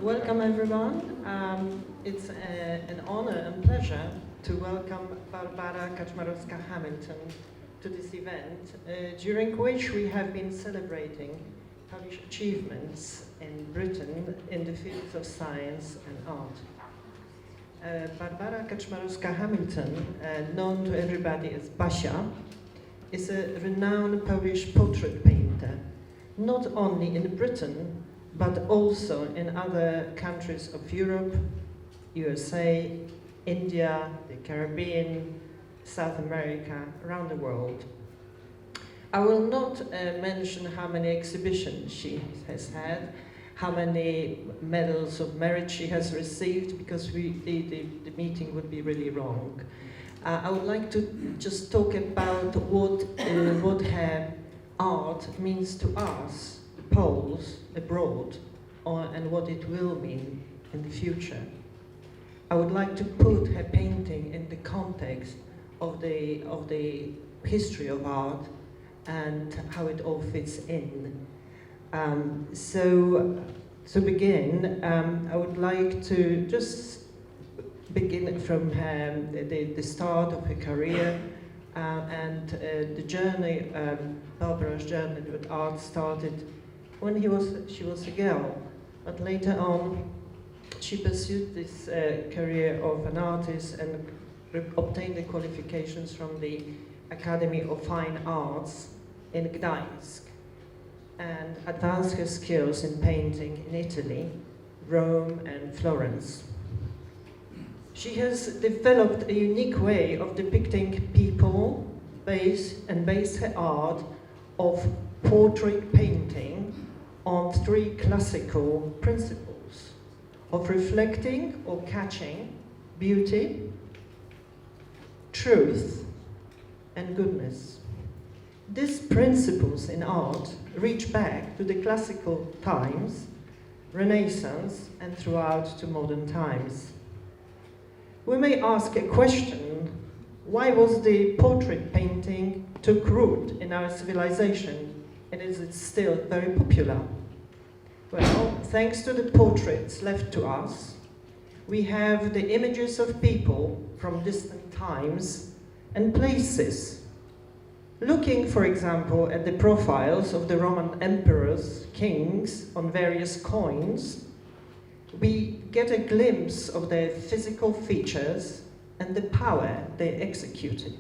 Welcome everyone. It's an honor and pleasure to welcome Barbara Kaczmarowska-Hamilton to this event, during which we have been celebrating Polish achievements in Britain in the fields of science and art. Barbara Kaczmarowska-Hamilton, known to everybody as Basia, is a renowned Polish portrait painter, not only in Britain, but also in other countries of Europe, USA, India, the Caribbean, South America, around the world. I will not mention how many exhibitions she has had, how many medals of merit she has received, because the meeting would be really wrong. I would like to just talk about what her art means to us, Poles, abroad, and what it will mean in the future. I would like to put her painting in the context of the history of art and how it all fits in. To begin, I would like to just begin from the start of her career and the journey, Barbara's journey with art started when she was a girl, but later on she pursued this career of an artist and obtained the qualifications from the Academy of Fine Arts in Gdańsk and advanced her skills in painting in Italy, Rome and Florence. She has developed a unique way of depicting people based her art of portrait painting on three classical principles of reflecting or catching beauty, truth, and goodness. These principles in art reach back to the classical times, Renaissance, and throughout to modern times. We may ask a question: why was the portrait painting took root in our civilization, and is it still very popular? Well, thanks to the portraits left to us, we have the images of people from distant times and places. Looking, for example, at the profiles of the Roman emperors, kings on various coins, we get a glimpse of their physical features and the power they executed.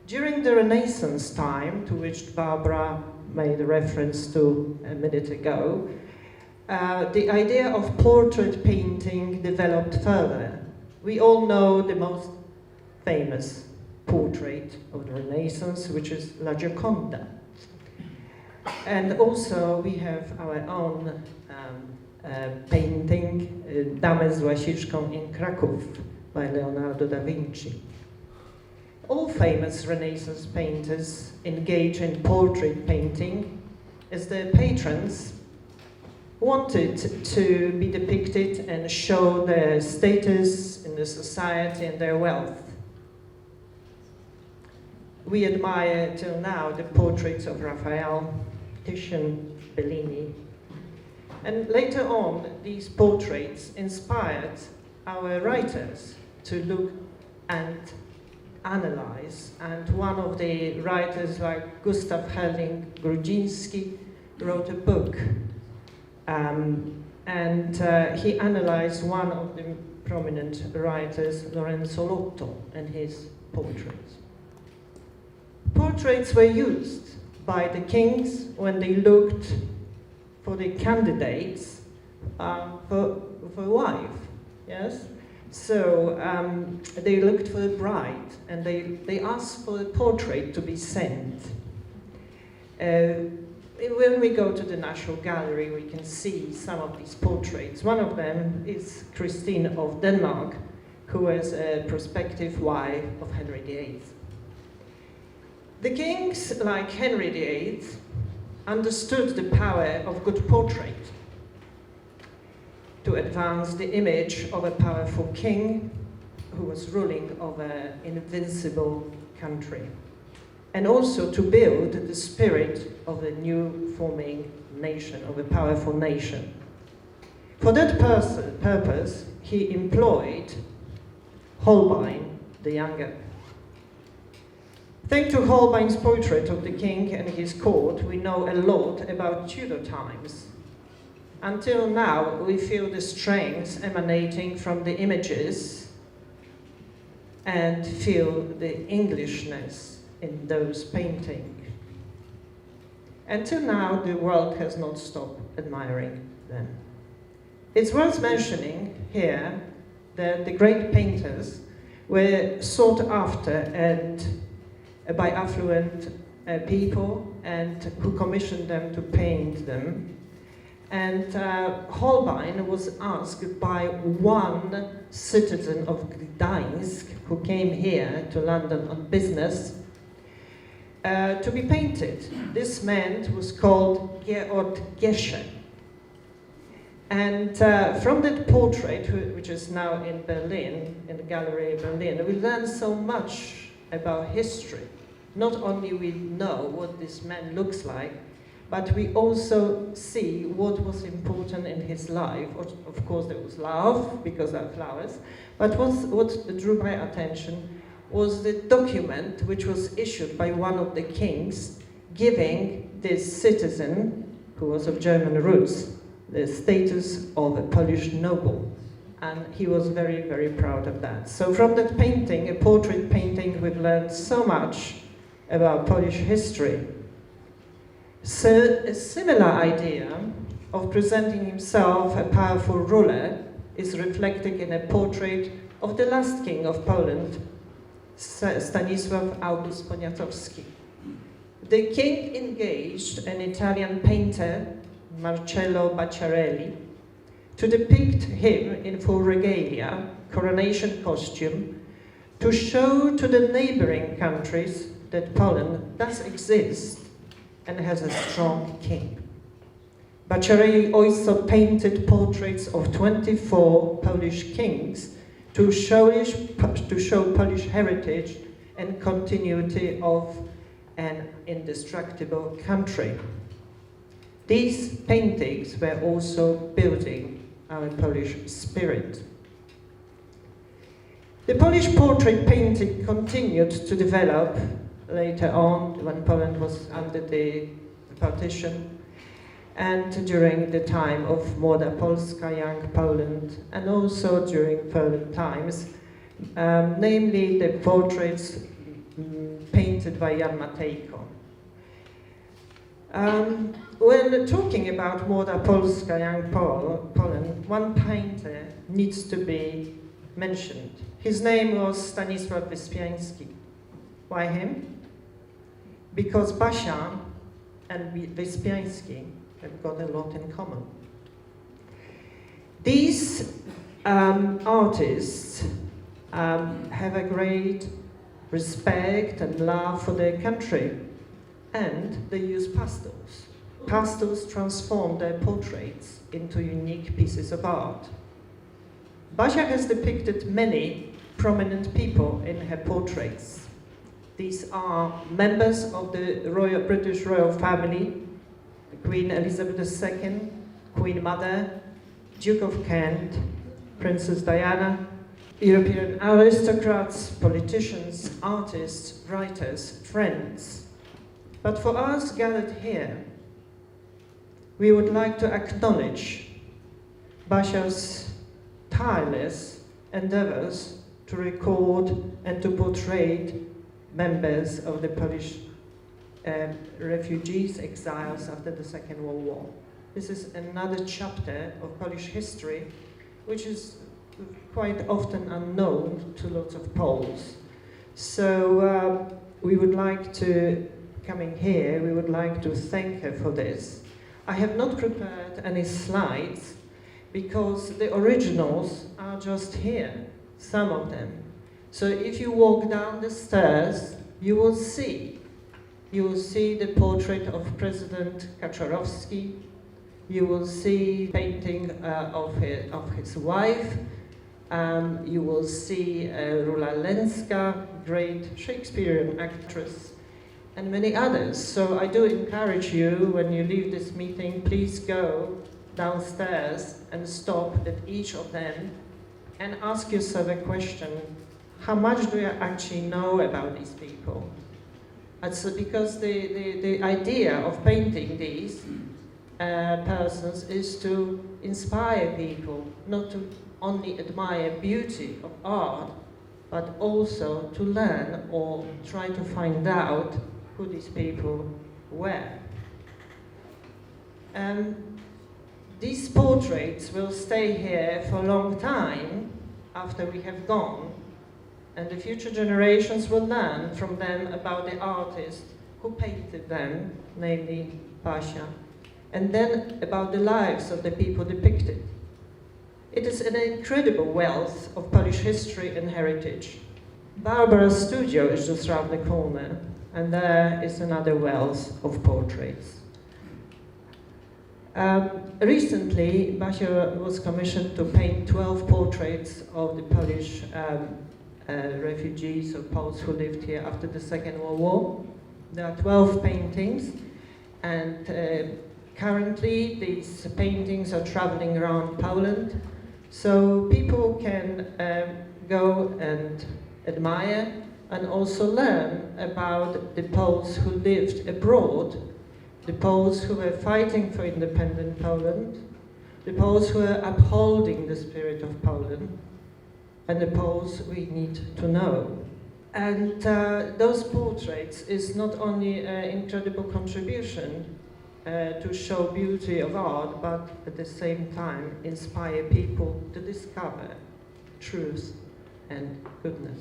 During the Renaissance time, to which Barbara made a reference to a minute ago, the idea of portrait painting developed further. We all know the most famous portrait of the Renaissance, which is La Gioconda. And also we have our own painting, Damę z Łasiczką in Kraków by Leonardo da Vinci. All famous Renaissance painters engage in portrait painting as their patrons wanted to be depicted and show their status in the society and their wealth. We admire till now the portraits of Raphael, Titian, Bellini. And later on, these portraits inspired our writers to look and analyze, and one of the writers like Gustav Herling-Grudziński wrote a book and he analyzed one of the prominent writers, Lorenzo Lotto, and his portraits. Portraits were used by the kings when they looked for the candidates for a wife, yes? So they looked for a bride, and they asked for a portrait to be sent. When we go to the National Gallery, we can see some of these portraits. One of them is Christine of Denmark, who was a prospective wife of Henry VIII. The kings, like Henry VIII, understood the power of good portrait to advance the image of a powerful king who was ruling over an invincible country, and also to build the spirit of a new forming nation, of a powerful nation. For that purpose, he employed Holbein the Younger. Thanks to Holbein's portrait of the king and his court, we know a lot about Tudor times. Until now, we feel the strength emanating from the images and feel the Englishness in those paintings. Until now, the world has not stopped admiring them. It's worth mentioning here that the great painters were sought after and by affluent people and who commissioned them to paint them. And Holbein was asked by one citizen of Gdańsk who came here to London on business to be painted. This man was called Georg Gesche. And from that portrait, which is now in Berlin, in the gallery in Berlin, we learn so much about history. Not only we know what this man looks like, but we also see what was important in his life. Of course, there was love, because of flowers, but what drew my attention was the document which was issued by one of the kings, giving this citizen, who was of German roots, the status of a Polish noble. And he was very, very proud of that. So from that painting, a portrait painting, we've learned so much about Polish history. So a similar idea of presenting himself a powerful ruler is reflected in a portrait of the last king of Poland, Stanisław August Poniatowski. The king engaged an Italian painter, Marcello Bacciarelli, to depict him in full regalia, coronation costume, to show to the neighboring countries that Poland does exist and has a strong king. Bacciarelli also painted portraits of 24 Polish kings to show Polish heritage and continuity of an indestructible country. These paintings were also building our Polish spirit. The Polish portrait painting continued to develop later on when Poland was under the partition and during the time of Młoda Polska, Young Poland, and also during further times, namely the portraits painted by Jan Matejko. When talking about Młoda Polska, Young Poland, one painter needs to be mentioned. His name was Stanisław Wyspiański. Why him? Because Basia and Wyspiański have got a lot in common. These artists have a great respect and love for their country, and they use pastels. Pastels transform their portraits into unique pieces of art. Basia has depicted many prominent people in her portraits. These are members of the British royal family, Queen Elizabeth II, Queen Mother, Duke of Kent, Princess Diana, European aristocrats, politicians, artists, writers, friends. But for us gathered here, we would like to acknowledge Basia's tireless endeavors to record and to portray members of the Polish refugees, exiles after the Second World War. This is another chapter of Polish history, which is quite often unknown to lots of Poles. So we would like to, coming here, we would like to thank her for this. I have not prepared any slides because the originals are just here, some of them. So if you walk down the stairs, you will see the portrait of President Kaczmarowski. You will see painting of his wife. You will see Rula Lenska, great Shakespearean actress, and many others. So I do encourage you, when you leave this meeting, please go downstairs and stop at each of them and ask yourself a question: how much do you actually know about these people? It's because the idea of painting these persons is to inspire people, not to only admire beauty of art, but also to learn or try to find out who these people were. These portraits will stay here for a long time after we have gone, and the future generations will learn from them about the artist who painted them, namely Basia, and then about the lives of the people depicted. It is an incredible wealth of Polish history and heritage. Barbara's studio is just around the corner, and there is another wealth of portraits. Recently, Basia was commissioned to paint 12 portraits of the Polish refugees or Poles who lived here after the Second World War. There are 12 paintings, and currently these paintings are traveling around Poland, so people can go and admire and also learn about the Poles who lived abroad, the Poles who were fighting for independent Poland, the Poles who were upholding the spirit of Poland, and the Poles we need to know. And those portraits is not only an incredible contribution to show beauty of art, but at the same time inspire people to discover truth and goodness.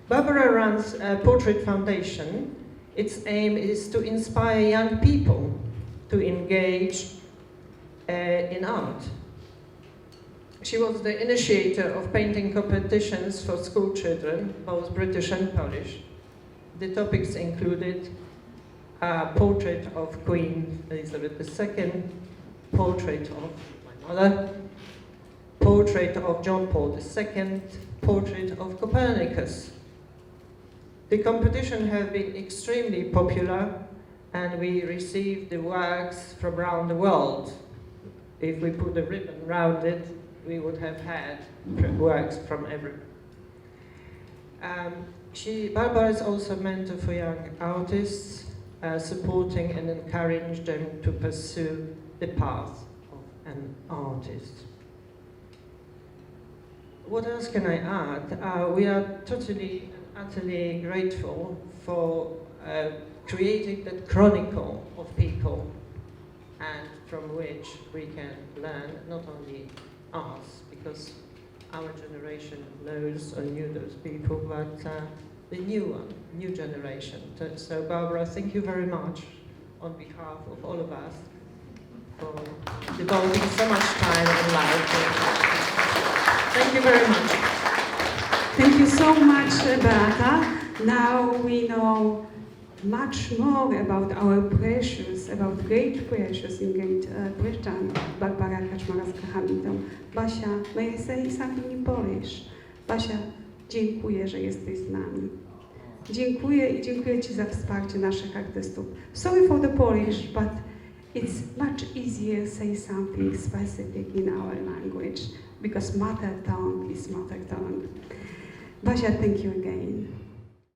Barbara runs a portrait foundation. Its aim is to inspire young people to engage in art. She was the initiator of painting competitions for school children, both British and Polish. The topics included a portrait of Queen Elizabeth II, portrait of my mother, portrait of John Paul II, portrait of Copernicus. The competition has been extremely popular, and we received the works from around the world. If we put a ribbon around it, we would have had works from everywhere. Barbara is also a mentor for young artists, supporting and encouraging them to pursue the path of an artist. What else can I add? We are totally and utterly grateful for creating that chronicle of people, and from which we can learn not only us, because our generation knows or knew those people, but the new generation. So Barbara, thank you very much on behalf of all of us for devoting so much time and life. Thank you very much. Thank you so much, Beata. Now we know much more about our precious, about great precious in Great Britain, Barbara Kaczmarowska-Hamilton. Basia, may I say something in Polish? Basia, dziękuję, że jesteś z nami. Dziękuję i dziękuję Ci za wsparcie naszych artystów. Sorry for the Polish, but it's much easier to say something specific in our language, because mother tongue is mother tongue. Basia, thank you again.